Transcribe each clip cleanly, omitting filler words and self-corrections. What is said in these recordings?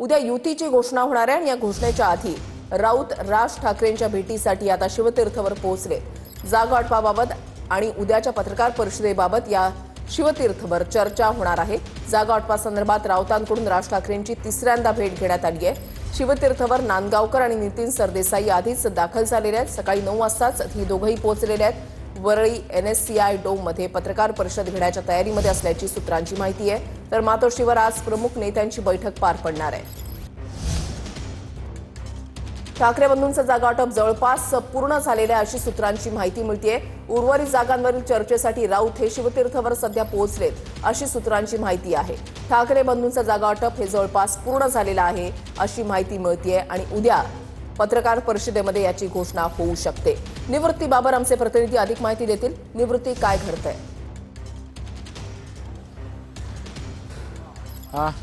उद्या युतीची घोषणा होणार आहे आणि या घोषणेच्या आधी राऊत राज ठाकरेंच्या भेटीसाठी आता शिवतीर्थवर पोहोचले। जागा वाटपाबाबत आणि उद्याच्या पत्रकार परिषदेबाबत या शिवतीर्थवर चर्चा होणार आहे। जागा वाटपासंदर्भात राऊतांकडून राज ठाकरेंची तिसऱ्यांदा भेट घेण्यात आली आहे। शिवतीर्थवर नांदगावकर आणि नितीन सरदेसाई आधीच दाखल झालेले आहेत। सकाळी 9 वाजताच ही दोघंही पोहोचलेले आहेत। वरळी NSCI डोममध्ये पत्रकार परिषद घेण्याच्या तयारीमध्ये असल्याची सूत्रांची माहिती आहे। तर मातोश्रीवर आज प्रमुख नेत्यांची बैठक पार पडणार आहे। ठाकरे बंधूंचा जागावाटप जवळपास पूर्ण झालेल्या अशी सूत्रांची माहिती मिळते। उर्वरित जागांवरील चर्चेसाठी राऊत हे शिवतीर्थवर सध्या पोहोचलेत अशी सूत्रांची माहिती आहे। ठाकरे बंधूंचा जागावाटप हे जवळपास पूर्ण झालेलं आहे अशी माहिती मिळते आणि उद्या पत्रकार परिषदेमध्ये याची घोषणा होऊ शकते। निवृत्ती बाबर आमचे प्रतिनिधी अधिक माहिती देतील। निवृत्ती, काय घडतंय?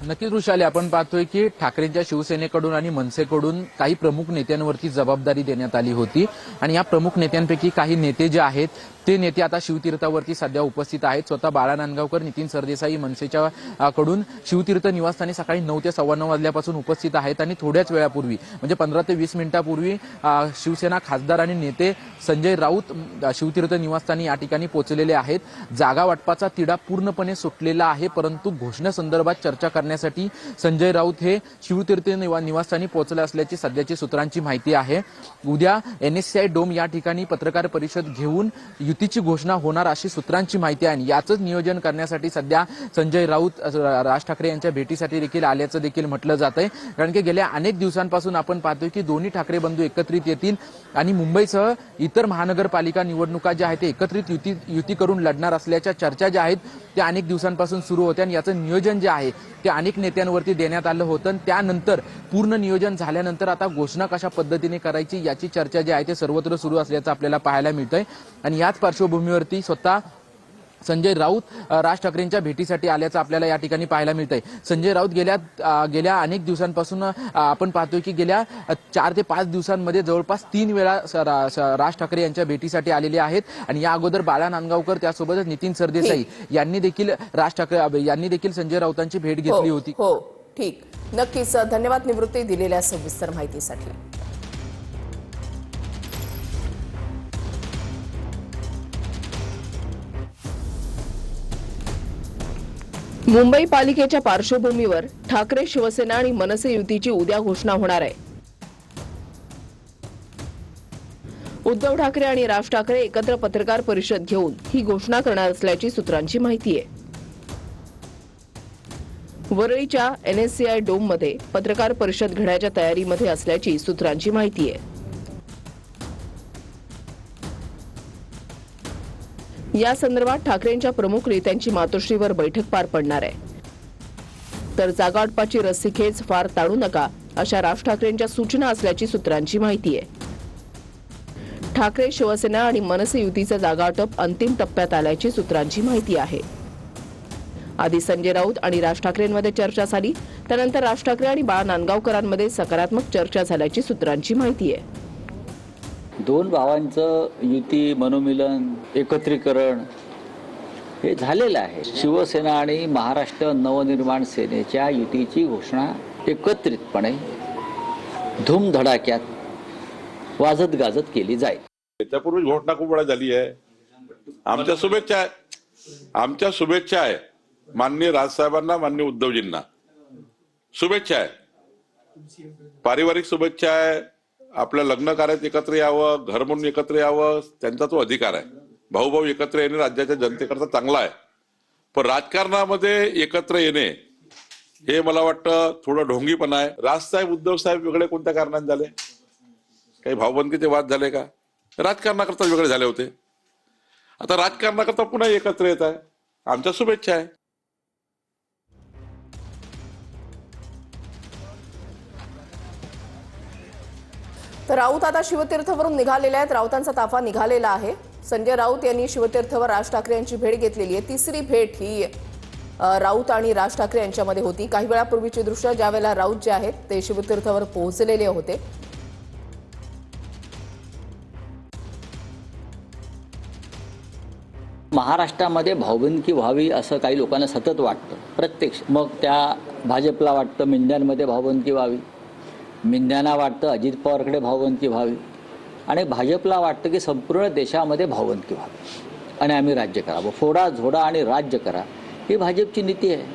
नक्कीच ऋषाली, आपण पाहतोय की ठाकरेंच्या शिवसेनेकडून आणि मनसेकडून काही प्रमुख नेत्यांवरती जबाबदारी देण्यात आली होती आणि या प्रमुख नेत्यांपैकी काही नेते जे आहेत ते नेते आता शिवतीर्थावरती सध्या उपस्थित आहेत। स्वतः बाळा नांदगावकर, नितीन सरदेसाई मनसेच्या कडून शिवतीर्थ निवासस्थानी सकाळी 9 ते 9:15 वाजल्यापासून उपस्थित आहेत आणि थोड्याच वेळापूर्वी म्हणजे 15 ते 20 मिनिटांपूर्वी शिवसेना खासदार आणि नेते संजय राऊत शिवतीर्थ निवासस्थानी या ठिकाणी पोहोचलेले आहेत। जागा वाटपाचा तिढा पूर्णपणे सुटलेला आहे, परंतु घोषणेसंदर्भात चर्चा करण्यासाठी संजय राऊत हे शिवतीर्थ निवासस्थानी पोहोचले असल्याची सध्याची सूत्रांची माहिती आहे। उद्या NSCI डोम या ठिकाणी पत्रकार परिषद घेऊन युतीची घोषणा होणार अशी सूत्रांची माहिती आहे। याचंच नियोजन करण्यासाठी सध्या संजय राऊत राज ठाकरे यांच्या भेटीसाठी देखील आल्याचं देखील म्हटलं जात आहे। कारण की गेल्या अनेक दिवसांपासून आपण पाहतोय की दोन्ही ठाकरे बंधू एकत्रित येतील आणि मुंबईसह इतर महानगरपालिका निवडणुका ज्या आहेत ते एकत्रित युती करून लढणार असल्याच्या चर्चा ज्या आहेत त्या अनेक दिवसांपासून सुरू होत्या आणि याचं नियोजन जे आहे ते अनेक नेत्यांवरती देण्यात आलं होतं। त्यानंतर पूर्ण नियोजन झाल्यानंतर आता घोषणा कशा पद्धतीने करायची याची चर्चा जी आहे ते सर्वत्र सुरू असल्याचं आपल्याला पाहायला मिळतंय आणि याच पार्श्वभूमीवरती स्वतः संजय राऊत राज ठाकरेंच्या भेटीसाठी आल्याचं आपल्याला या ठिकाणी पाहायला मिळतंय। संजय राऊत गेल्या अनेक दिवसांपासून आपण पाहतोय की गेल्या 4 ते 5 दिवसांमध्ये जवळपास 3 वेळा राज ठाकरे यांच्या भेटीसाठी आलेले आहेत आणि या अगोदर बाळा नांदगावकर त्यासोबतच नितीन सरदेसाई यांनी देखील संजय राऊतांची भेट घेतली होती। हो, ठीक, नक्कीच। धन्यवाद निवृत्ती दिलेल्या सविस्तर माहितीसाठी। मुंबई पालिकेच्या पार्श्वभूमीवर ठाकरे शिवसेना आणि मनसे युतीची उद्या घोषणा होणार आहे। उद्धव ठाकरे आणि राज ठाकरे एकत्र पत्रकार परिषद घेऊन ही घोषणा करणार असल्याची सूत्रांची माहिती आहे। वरळीच्या NSCI डोममध्ये पत्रकार परिषद घेण्याच्या तयारीमध्ये असल्याची सूत्रांची माहिती आहे। या संदर्भात ठाकरेंच्या प्रमुख नेत्यांची मातोश्रीवर बैठक पार पडणार आहे। तर जागावाटपाची रस्सीखेच फार ताणू नका अशा राज ठाकरेंच्या सूचना असल्याची सूत्रांची माहिती आहे। ठाकरे शिवसेना आणि मनसे युतीचा जागावाटप अंतिम टप्प्यात आल्याची सूत्रांची माहिती आहे। आधी संजय राऊत आणि राज ठाकरेंमध्ये चर्चा झाली, त्यानंतर राज ठाकरे आणि बाळा नांदगावकरांमध्ये सकारात्मक चर्चा झाल्याची सूत्रांची माहिती आहे। दोन भावांचं युती, मनोमिलन, एकत्रीकरण हे झालेलं आहे। शिवसेना आणि महाराष्ट्र नवनिर्माण सेनेच्या युतीची घोषणा एकत्रितपणे धूमधडाक्यात वाजत गाजत केली जाईल। त्यापूर्वी घोषणा खूप वेळा झाली आहे। आमच्या शुभेच्छा आहे माननीय राजसाहेबांना, माननीय उद्धवजींना शुभेच्छा आहे, पारिवारिक शुभेच्छा आहे। आपल्या लग्न कार्यात एकत्र यावं, घर म्हणून एकत्र यावं, त्यांचा तो अधिकार आहे। भाऊ एकत्र येणे राज्याच्या जनतेकरता चांगला आहे, पण राजकारणामध्ये एकत्र येणे हे मला वाटतं थोडं ढोंगीपणा आहे। राजसाहेब, उद्धव साहेब वेगळे कोणत्या कारणाने झाले? काही भाऊबंदकीचे वाद झाले का? राजकारणाकरता वेगळे झाले होते, आता राजकारणाकरता पुन्हा एकत्र येत आहे। आमच्या शुभेच्छा आहे। तर राऊत आता शिवतीर्थवरून निघालेले आहेत। राऊतांचा ताफा निघालेला आहे। संजय राऊत यांनी शिवतीर्थवर राज ठाकरे यांची भेट घेतलेली आहे। तिसरी भेट ही राऊत आणि राज ठाकरे यांच्यामध्ये होती। काही वेळापूर्वीची दृश्य ज्यावेळेला राऊत जे आहेत ते शिवतीर्थवर पोहोचलेले होते। महाराष्ट्रामध्ये भाऊबंदकी व्हावी असं काही लोकांना सतत वाटतं। प्रत्यक्ष मग त्या भाजपला वाटतं मिंद्यांमध्ये भावबंदकी व्हावी, मिंद्यांना वाटतं अजित पवारकडे भावबंदकी व्हावी आणि भाजपला वाटतं की संपूर्ण देशामध्ये भावबंदकी व्हावी आणि आम्ही राज्य करावं. फोडा झोडा आणि राज्य करा ही भाजपची नीती आहे.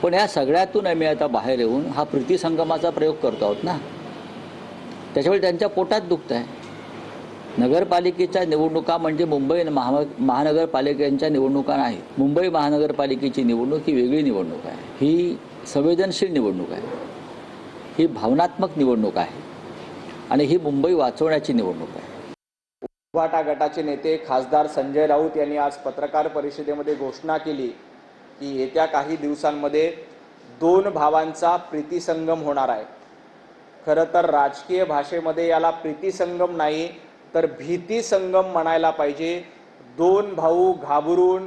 पण या सगळ्यातून आम्ही आता बाहेर येऊन हा प्रीतिसंगमाचा प्रयोग करतो आहोत ना, त्याच्यामुळे त्यांच्या पोटात दुखत आहे. नगरपालिकेच्या निवडणुका म्हणजे मुंबई महानगरपालिकेच्या निवडणुका नाही. मुंबई महानगरपालिकेची निवडणूक ही वेगळी निवडणूक आहे. ही संवेदनशील निवडणूक आहे, ही भावनात्मक निवडणूक आहे आणि ही मुंबई वाचवण्याची निवडणूक आहे. उभाटा गटाचे नेते खासदार संजय राऊत यांनी आज पत्रकार परिषदेमध्ये घोषणा केली की येत्या काही दिवसांमध्ये दोन भावांचा प्रीतिसंगम होणार आहे. खरं तर राजकीय भाषेमध्ये याला प्रीतिसंगम नाही तर भीतीसंगम म्हणायला पाहिजे. दोन भाऊ घाबरून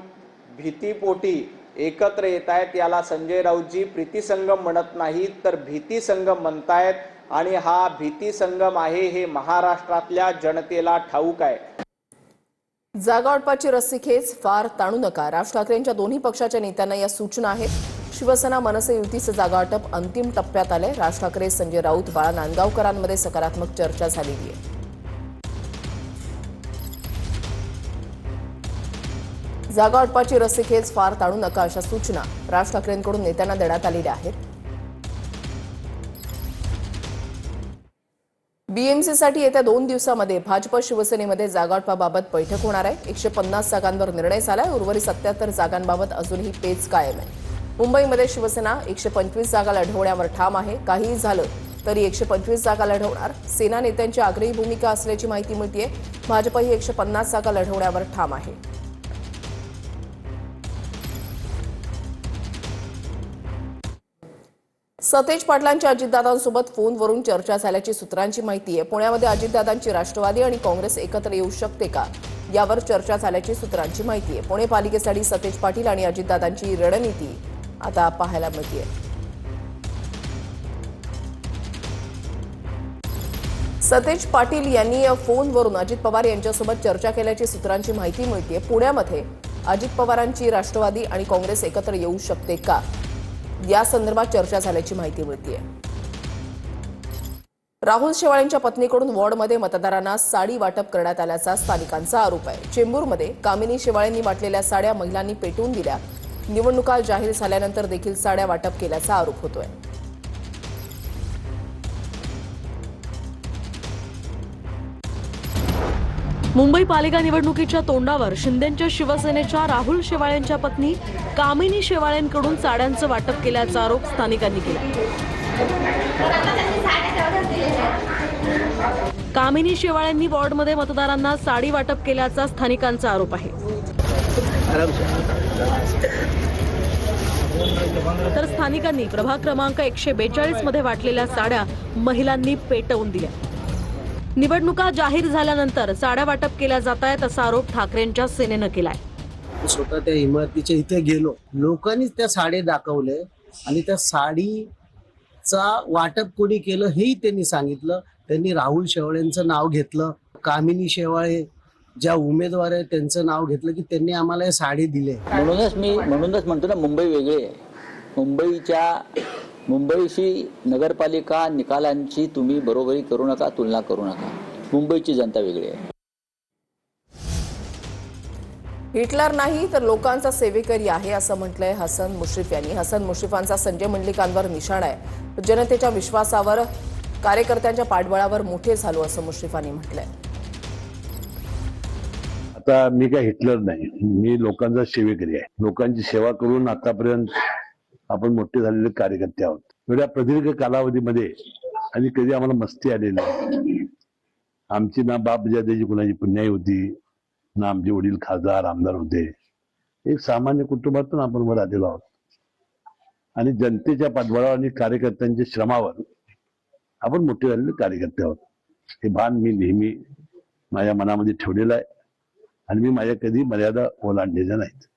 भीतीपोटी एकत्र येत आहेत, याला संजय राऊतजी प्रीतिसंगम म्हणत नाहीत तर भीतीसंगम म्हणतायत आणि हा भीतीसंगम आहे हे महाराष्ट्रातल्या जनतेला ठाऊक आहे. जागा वाटपाची रस्सीखेच फार ताणू नका, राज ठाकरेंच्या दोन्ही पक्षाच्या नेत्यांना या सूचना आहेत. शिवसेना मनसे युतीचं जागा वाटप अंतिम टप्प्यात आलंय. राज ठाकरे, संजय राऊत, बाळा नांदगावकरांमध्ये सकारात्मक चर्चा झालेली आहे. जागा वाटपाची रस्सीखेच फार ताणू नका अशा सूचना राज ठाकरेंकडून नेत्यांना देण्यात आलेल्या आहेत. बीएमसीसाठी येत्या 2 दिवसांमध्ये भाजप शिवसेनेमध्ये जागावाटपाबाबत बैठक होणार आहे. 150 जागांवर निर्णय झालाय. उर्वरित 77 जागांबाबत अजूनही पेच कायम आहे. मुंबईमध्ये शिवसेना 125 जागा लढवण्यावर ठाम आहे. काहीही झालं तरी 125 जागा लढवणार. सेना नेत्यांची आग्रही भूमिका असल्याची माहिती मिळतेय. भाजपही 150 जागा लढवण्यावर ठाम आहे. सतेज पाटलांच्या अजितदादांसोबत फोनवरून चर्चा झाल्याची सूत्रांची माहिती आहे. पुण्यामध्ये अजितदादांची राष्ट्रवादी आणि काँग्रेस एकत्र येऊ शकते का यावर चर्चा झाल्याची सूत्रांची माहिती आहे. पुणे पालिकेसाठी सतेज पाटील आणि अजितदादांची रणनीती आता पाहायला मिळते. सतेज पाटील यांनी फोनवरून अजित पवार यांच्यासोबत चर्चा केल्याची सूत्रांची माहिती मिळते. पुण्यामध्ये अजित पवारांची राष्ट्रवादी आणि काँग्रेस एकत्र येऊ शकते का या संदर्भात चर्चा झाल्याची माहिती मिळते. राहुल शेवाळेंच्या पत्नीकडून वॉर्डमध्ये मतदारांना साडी वाटप करण्यात आल्याचा स्थानिकांचा आरोप आहे. चेंबूरमध्ये कामिनी शेवाळेंनी वाटलेल्या साड्या महिलांनी पेटवून दिल्या. निवडणुका जाहीर झाल्यानंतर देखील साड्या वाटप केल्याचा आरोप होतोय. मुंबई पालिका निवडणुकीच्या तोंडावर शिंदेंच्या शिवसेनेच्या राहुल शेवाळेंच्या पत्नी कामिनी शेवाळेंकडून साड्यांचं वाटप केल्याचा आरोप स्थानिकांनी केला. कामिनी शेवाळेंनी वॉर्डमध्ये मतदारांना साडी वाटप केल्याचा स्थानिकांचा आरोप आहे. तर स्थानिकांनी प्रभाग क्रमांक 142 मध्ये वाटलेल्या साड्या महिलांनी पेटवून दिल्या. निवडणुका जाहीर झाल्यानंतर साड्या वाटप केल्या जात आहेत असा आरोप ठाकरेंच्या सेनेनं केलाय. स्वतः त्या इमारतीच्या इथे गेलो, लोकांनीच त्या साडी दाखवले आणि त्या साडीचा वाटप कोणी केलं हेही त्यांनी सांगितलं. त्यांनी राहुल शेवाळेंचं नाव घेतलं. कामिनी शेवाळे ज्या उमेदवार आहेत त्यांचं नाव घेतलं की त्यांनी आम्हाला हे साडी दिले. म्हणूनच म्हणतो ना, मुंबई वेगळी आहे. मुंबईशी नगरपालिका निकालांची तुम्ही बरोबरी करू नका, तुलना करू नका. मुंबईची जनता वेगळी आहे. हिटलर नाही तर लोकांचा सेवेकरी आहे असं म्हटलंय हसन मुश्रीफ यांनी. हसन मुश्रीफांचा संजय मंडलिकांवर निशाणा आहे. जनतेच्या विश्वासावर, कार्यकर्त्यांच्या पाठबळावर मोठे झालो असं मुश्रीफांनी म्हटलंय. आता मी काय हिटलर नाही, मी लोकांचा सेवेकरी आहे. लोकांची सेवा करून आतापर्यंत आपण मोठे झालेले कार्यकर्ते आहोत. एवढ्या प्रदीर्घ कालावधीमध्ये आणि कधी आम्हाला मस्ती आलेली नाही. आमची ना बाप जादेची कुणाची पुण्याई होती, ना आमचे वडील खासदार आमदार होते. एक सामान्य कुटुंबातून आपण वर आलेलो आहोत आणि जनतेच्या पाठबळावर आणि कार्यकर्त्यांच्या श्रमावर आपण मोठे झालेले कार्यकर्ते आहोत. हे भान मी नेहमी माझ्या मनामध्ये ठेवलेलं आहे आणि मी माझ्या कधी मर्यादा ओलांडलेल्या नाहीत.